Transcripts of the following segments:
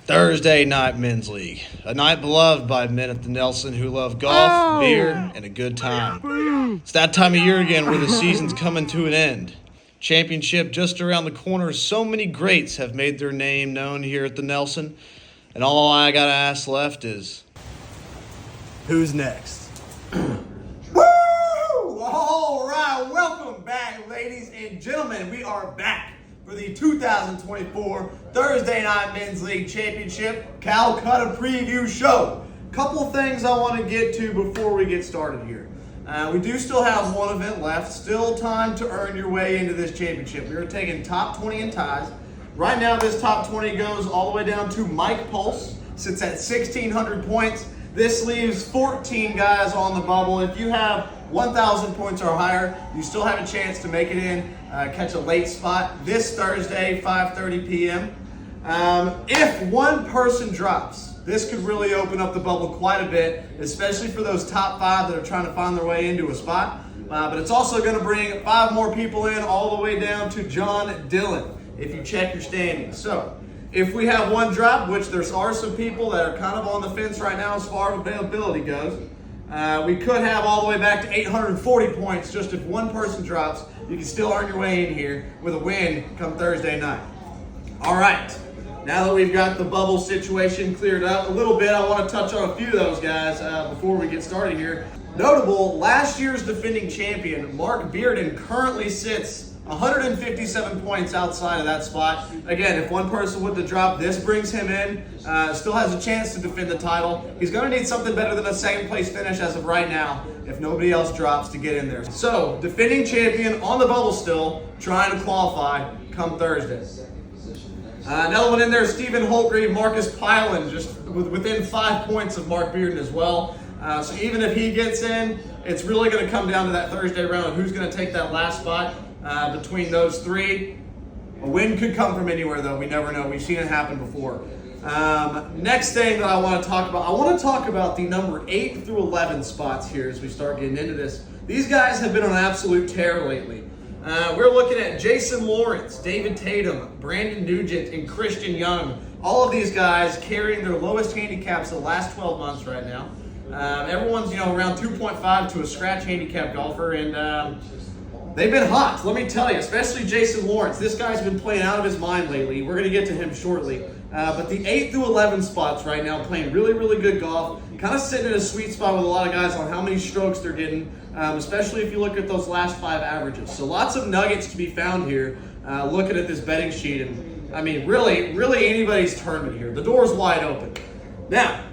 Thursday night men's league, a night beloved by men at the Nelson who love golf, beer, and a good time. It's that time of year again where the season's coming to an end. Championship just around the corner. So many greats have made their name known here at the Nelson, and all I gotta ask left is, who's next? Woo! All right, welcome back, ladies and gentlemen. We are back for the 2024 Thursday Night Men's League Championship Calcutta Preview Show. Couple things I want to get to before we get started here. We do still have one event left. Still time to earn your way into this championship. We are taking top 20 in ties. Right now, this top 20 goes all the way down to Mike Pulse. Sits at 1,600 points. This leaves 14 guys on the bubble. If you have 1,000 points or higher, you still have a chance to make it in, catch a late spot this Thursday, 5:30 p.m. If one person drops, this could really open up the bubble quite a bit, especially for those top 5 that are trying to find their way into a spot. But it's also going to bring 5 more people in, all the way down to John Dillon, if you check your standings. So, if we have one drop, which there are some people that are kind of on the fence right now as far as availability goes, we could have all the way back to 840 points. Just if one person drops, you can still earn your way in here with a win come Thursday night. All right, now that we've got the bubble situation cleared up a little bit, I want to touch on a few of those guys before we get started here. Notable, last year's defending champion, Mark Bearden, currently sits 157 points outside of that spot. Again, if one person were to drop, this brings him in. Still has a chance to defend the title. He's going to need something better than a second place finish as of right now if nobody else drops to get in there. So, defending champion on the bubble still, trying to qualify come Thursday. Another one in there, Stephen Holtgreave, Marcus Pylan, just within 5 points of Mark Bearden as well. So even if he gets in, it's really going to come down to that Thursday round, who's going to take that last spot. Between those 3, a win could come from anywhere, though. We never know. We've seen it happen before. Next thing that I want to talk about, I want to talk about the number 8 through 11 spots here as we start getting into this. These guys have been on an absolute tear lately. We're looking at Jason Lawrence, David Tatum, Brandon Nugent, and Christian Young. All of these guys carrying their lowest handicaps the last 12 months right now. Everyone's, around 2.5 to a scratch handicap golfer, and they've been hot, let me tell you, especially Jason Lawrence. This guy's been playing out of his mind lately. We're going to get to him shortly. But the 8 through 11 spots right now, playing really, really good golf. Kind of sitting in a sweet spot with a lot of guys on how many strokes they're getting, especially if you look at those last 5 averages. So lots of nuggets to be found here looking at this betting sheet. And, I mean, really anybody's tournament here. The door's wide open. Now,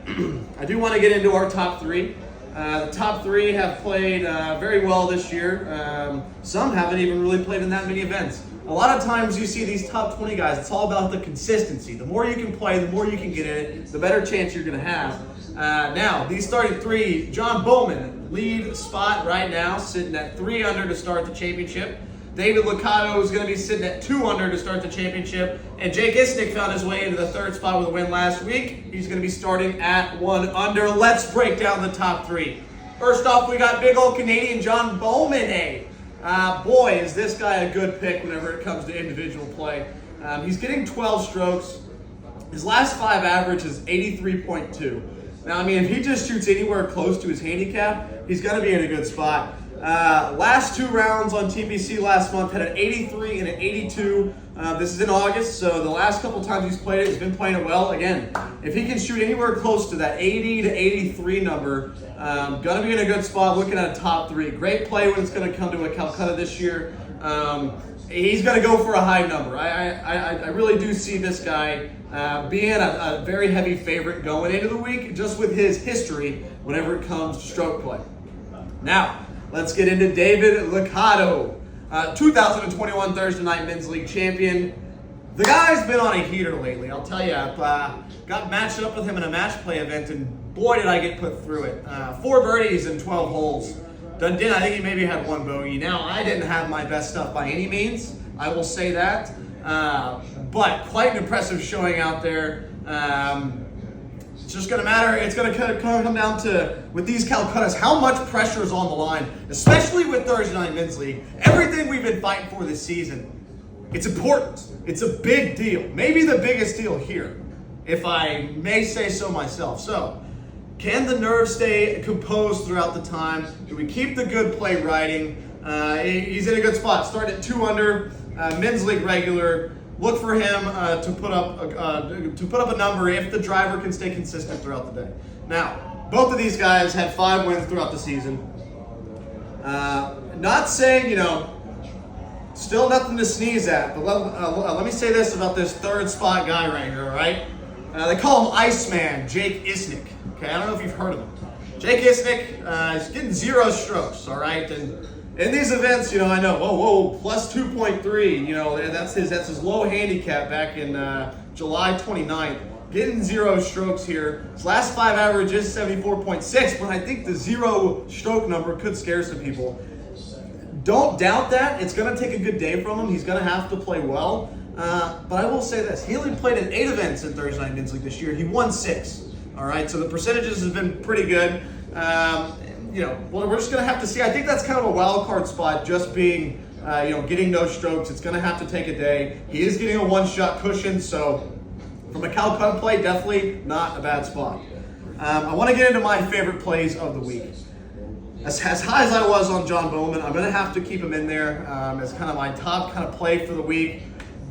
I do want to get into our top 3. The top 3 have played very well this year. Some haven't even really played in that many events. A lot of times you see these top 20 guys, it's all about the consistency. The more you can play, the more you can get in it, the better chance you're going to have. Now, these starting 3, John Bowman, lead spot right now, sitting at 3 under to start the championship. David Liccato is going to be sitting at 2 under to start the championship. And Jake Isnick found his way into the 3rd spot with a win last week. He's going to be starting at 1 under. Let's break down the top 3. First off, we got big old Canadian John Bowman. Boy, is this guy a good pick whenever it comes to individual play. He's getting 12 strokes. His last 5 average is 83.2. Now, I mean, if he just shoots anywhere close to his handicap, he's going to be in a good spot. Last 2 rounds on TPC last month had an 83 and an 82. This is in August, so the last couple times he's played it, he's been playing it well. Again, if he can shoot anywhere close to that 80 to 83 number, gonna be in a good spot looking at a top 3. Great play when it's gonna come to a Calcutta this year. He's gonna go for a high number. I really do see this guy being a very heavy favorite going into the week, just with his history whenever it comes to stroke play. Now, let's get into David Liccato, 2021 Thursday Night Men's League champion. The guy's been on a heater lately. I'll tell you, I've got matched up with him in a match play event, and boy, did I get put through it. 4 birdies in 12 holes. Dundin, I think he maybe had 1 bogey. Now, I didn't have my best stuff by any means. I will say that. But quite an impressive showing out there. It's just going to matter. It's going to come down to, with these Calcuttas, how much pressure is on the line, especially with Thursday Night Men's League. Everything we've been fighting for this season, it's important. It's a big deal. Maybe the biggest deal here. if I may say so myself. So, can the nerves stay composed throughout the time? Do we keep the good play riding? He's in a good spot, starting at 2 under, men's league regular. Look for him to put up a number if the driver can stay consistent throughout the day. Now, both of these guys had 5 wins throughout the season. Not saying, still nothing to sneeze at, but let me say this about this third spot guy right here, all right? They call him Iceman, Jake Isnick. Okay, I don't know if you've heard of him. Jake Isnick is getting 0 strokes, all right? And in these events, I know, whoa, plus 2.3, that's his low handicap back in July 29th. Getting 0 strokes here. His last 5 average is 74.6, but I think the 0 stroke number could scare some people. Don't doubt that. It's going to take a good day from him. He's going to have to play well. But I will say this. He only played in 8 events in Thursday Night Men's League this year. He won 6. All right, so the percentages have been pretty good. We're just going to have to see. I think that's kind of a wild card spot, just being, getting no strokes. It's going to have to take a day. He is getting a 1-shot cushion, so from a Calcutta play, definitely not a bad spot. I want to get into my favorite plays of the week. As high as I was on John Bowman, I'm going to have to keep him in there as kind of my top kind of play for the week.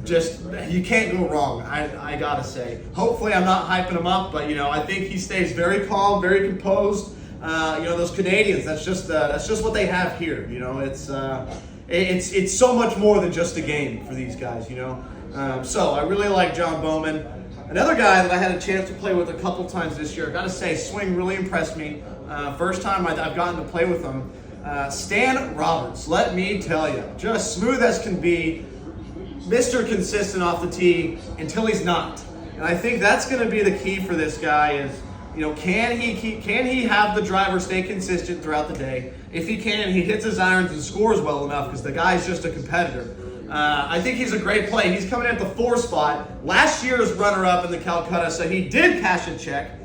Just, you can't go wrong, I gotta say. Hopefully I'm not hyping him up, but I think he stays very calm, very composed. Those Canadians, that's just what they have here. It's so much more than just a game for these guys. So I really like John Bowman. Another guy that I had a chance to play with a couple times this year, I gotta say, swing really impressed me. First time I've gotten to play with him. Stan Roberts, let me tell you, just smooth as can be. Mr. Consistent off the tee until he's not. And I think that's going to be the key for this guy is, can he have the driver stay consistent throughout the day? If he can, he hits his irons and scores well enough because the guy's just a competitor. I think he's a great play. He's coming at the 4 spot. Last year's runner-up in the Calcutta, so he did cash a check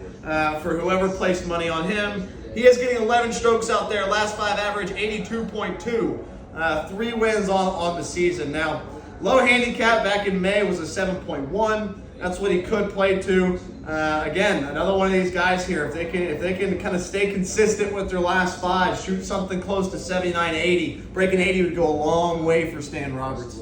for whoever placed money on him. He is getting 11 strokes out there. Last 5 average, 82.2. 3 wins on the season. Now, low handicap back in May was a 7.1. That's what he could play to. Again, another one of these guys here. If they can kind of stay consistent with their last 5, shoot something close to 79, 80. Breaking 80 would go a long way for Stan Roberts.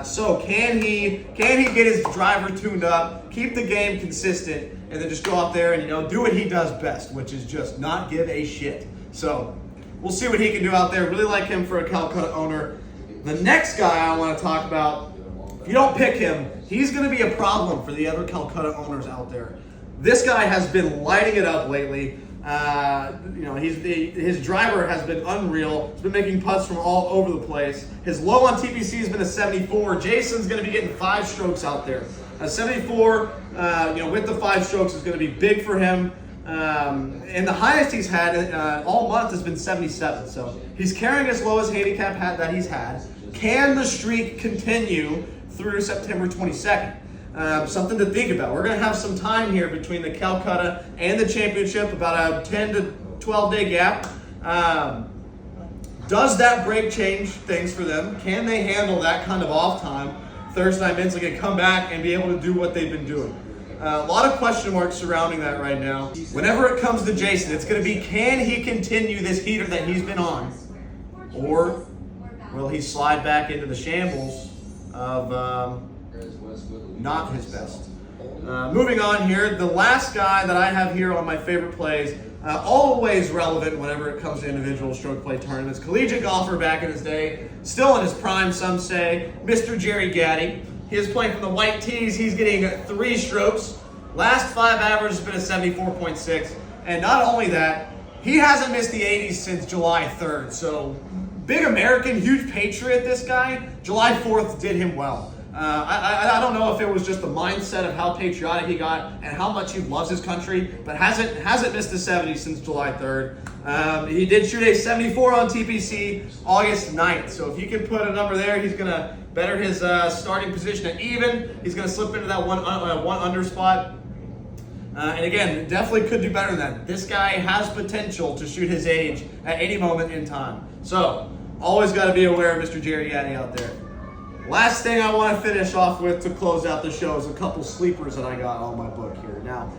So can he get his driver tuned up, keep the game consistent, and then just go out there and do what he does best, which is just not give a shit. So we'll see what he can do out there. Really like him for a Calcutta owner. The next guy I want to talk about, if you don't pick him, he's going to be a problem for the other Calcutta owners out there. This guy has been lighting it up lately. His driver has been unreal. He's been making putts from all over the place. His low on TPC has been a 74. Jason's going to be getting 5 strokes out there. A 74, with the 5 strokes is going to be big for him. And the highest he's had all month has been 77. So he's carrying as low as handicap that he's had. Can the streak continue through September 22nd? Something to think about. We're going to have some time here between the Calcutta and the championship, about a 10 to 12 day gap. Does that break change things for them? Can they handle that kind of off time Thursday Night Men's League and come back and be able to do what they've been doing? A lot of question marks surrounding that right now. Whenever it comes to Jason, it's going to be, can he continue this heater that he's been on? Or will he slide back into the shambles of not his best? Moving on here, the last guy that I have here on my favorite plays, always relevant whenever it comes to individual stroke play tournaments. Collegiate golfer back in his day, still in his prime, some say, Mr. Jerry Gaddy. He is playing from the white tees. He's getting 3 strokes. Last 5 average has been a 74.6. And not only that, he hasn't missed the 80s since July 3rd. So big American, huge patriot, this guy. July 4th did him well. I don't know if it was just the mindset of how patriotic he got and how much he loves his country, but hasn't missed the 70s since July 3rd. He did shoot a 74 on TPC August 9th. So if you can put a number there, he's going to better his starting position at even. He's going to slip into that one under spot. And again, definitely could do better than that. This guy has potential to shoot his age at any moment in time. So always got to be aware of Mr. Jerry Gaddy out there. Last thing I want to finish off with to close out the show is a couple sleepers that I got on my book here. Now,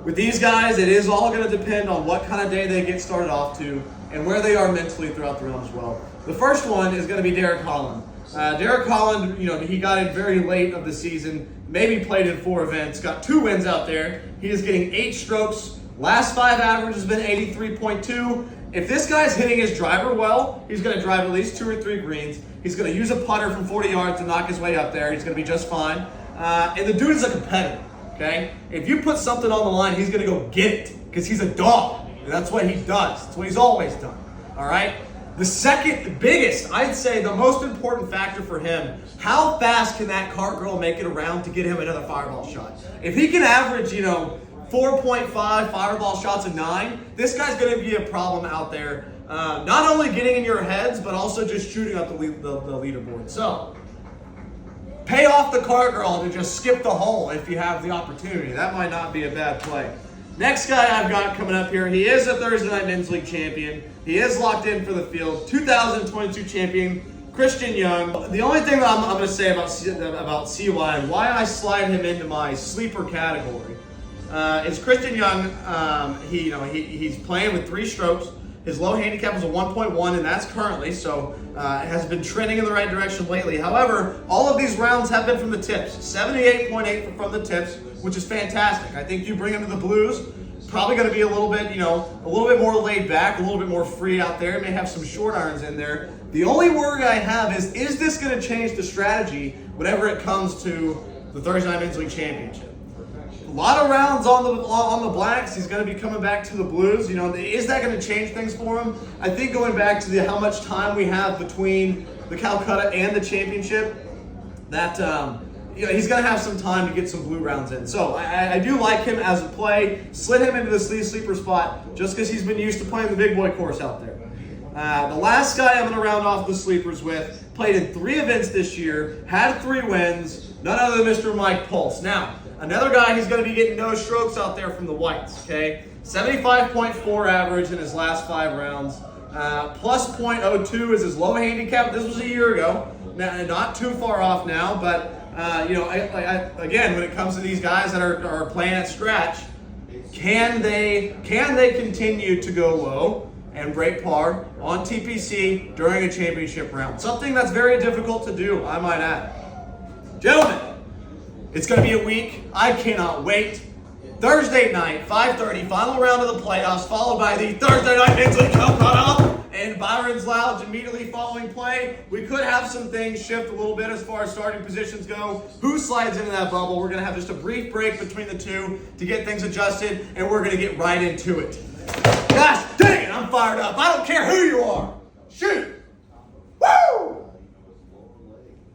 with these guys, it is all going to depend on what kind of day they get started off to and where they are mentally throughout the round as well. The first one is going to be Derek Holland. Derek Holland, he got in very late of the season, maybe played in 4 events, got 2 wins out there. He is getting 8 strokes. Last 5 average has been 83.2. If this guy's hitting his driver well, he's going to drive at least 2 or 3 greens. He's going to use a putter from 40 yards to knock his way up there. He's going to be just fine. And the dude is a competitor, okay? If you put something on the line, he's going to go get it because he's a dog. And that's what he does. That's what he's always done, all right? The second biggest, I'd say the most important factor for him, how fast can that cart girl make it around to get him another fireball shot? If he can average, 4.5 fireball shots a 9, this guy's going to be a problem out there. Not only getting in your heads, but also just shooting up the leaderboard. So, pay off the cart girl to just skip the hole if you have the opportunity. That might not be a bad play. Next guy I've got coming up here, he is a Thursday Night Men's League champion. He is locked in for the field. 2022 champion, Christian Young. The only thing that I'm going to say about CY and why I slide him into my sleeper category is Christian Young. He's playing with 3 strokes. His low handicap is a 1.1, and that's currently, so it has been trending in the right direction lately. However, all of these rounds have been from the tips. 78.8 from the tips, which is fantastic. I think you bring him to the Blues, probably going to be a little bit more laid back, a little bit more free out there. May have some short irons in there. The only worry I have is this going to change the strategy whenever it comes to the Thursday Night Men's League Championship? A lot of rounds on the blacks. He's going to be coming back to the Blues. Is that going to change things for him? I think going back to how much time we have between the Calcutta and the championship, that he's going to have some time to get some blue rounds in. So I do like him as a play. Slid him into the sleeper spot just because he's been used to playing the big boy course out there. The last guy I'm going to round off the sleepers with played in 3 events this year, had 3 wins, none other than Mr. Mike Pulse. Now, another guy who's going to be getting no strokes out there from the whites, okay? 75.4 average in his last 5 rounds. Plus .02 is his low handicap. This was a year ago. Now, not too far off now, but, again, when it comes to these guys that are playing at scratch, can they continue to go low and break par on TPC during a championship round? Something that's very difficult to do, I might add. Gentlemen, it's going to be a week. I cannot wait. Thursday night, 5:30, final round of the playoffs, followed by the Thursday Night Men's League Calcutta and Byron's Lounge immediately following play. We could have some things shift a little bit as far as starting positions go. Who slides into that bubble? We're going to have just a brief break between the two to get things adjusted, and we're going to get right into it. Gosh dang it, I'm fired up. I don't care who you are. Shoot!